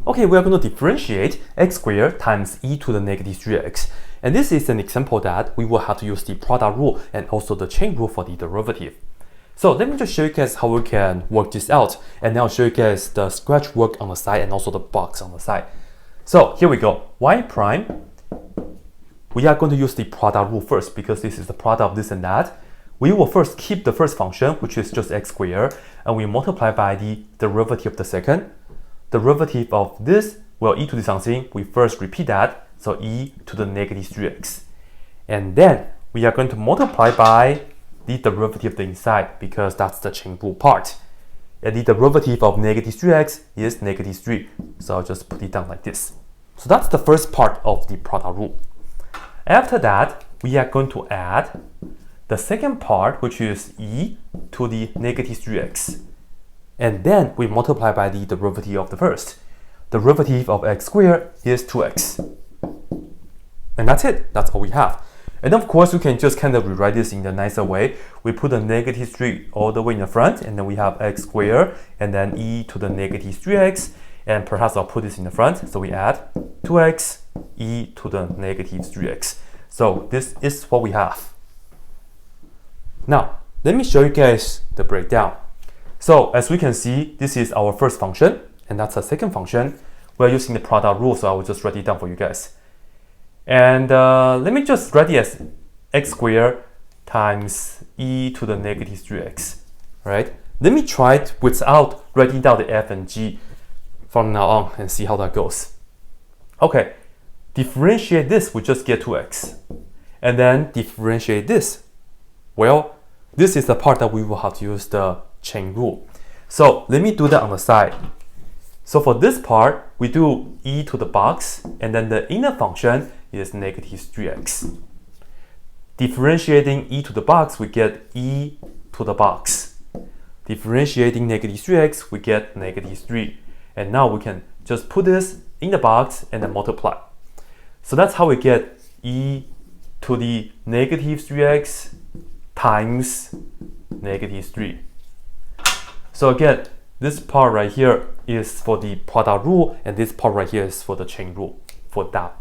Okay, we are going to differentiate x squared times e to the negative 3x. And this is an example that we will have to use the product rule and also the chain rule for the derivative. So let me just show you guys how we can work this out, and then I'll show you guys the scratch work on the side and also the box on the side. So here we go. Y prime, we are going to use the product rule first because this is the product of this and that. We will first keep the first function, which is just x squared, and we multiply by the derivative of the second. Derivative of this, well, e to the something, we first repeat that, so e to the negative 3x. And then we are going to multiply by the derivative of the inside because that's the chain rule part. And the derivative of negative 3x is negative 3. So I'll just put it down like this. So that's the first part of the product rule. After that, we are going to add the second part, which is e to the negative 3x. And then we multiply by the derivative of the first. Derivative of x squared is 2x. And that's it. That's all we have. And of course, we can just kind of rewrite this in a nicer way. We put the negative 3 all the way in the front, and then we have x squared, and then e to the negative 3x. And perhaps I'll put this in the front. So we add 2x, e to the negative 3x. So this is what we have. Now, let me show you guys the breakdown. So as we can see, this is our first function, and that's our second function. We're using the product rule, so I will just write it down for you guys. And let me just write it as x squared times e to the negative 3x, right? Let me try it without writing down the f and g from now on and see how that goes. Okay, differentiate this, we just get 2x. And then differentiate this. Well, this is the part that we will have to use the chain rule. So let me do that on the side. So for this part, we do e to the box, and then the inner function is negative 3x. Differentiating e to the box, we get e to the box. Differentiating negative 3x, we get negative 3. And now we can just put this in the box and then multiply. So that's how we get e to the negative 3x times negative 3. So again, this part right here is for the product rule, and this part right here is for the chain rule, for that.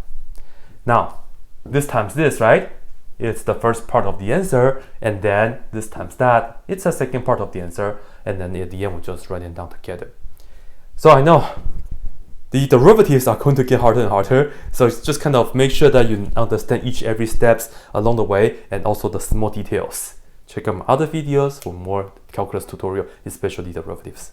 Now, this times this, right? It's the first part of the answer, and then this times that, it's the second part of the answer, and then at the end, we just write it down together. So I know the derivatives are going to get harder and harder, so it's just kind of make sure that you understand every steps along the way, and also the small details. Check out my other videos for more calculus tutorial, especially derivatives.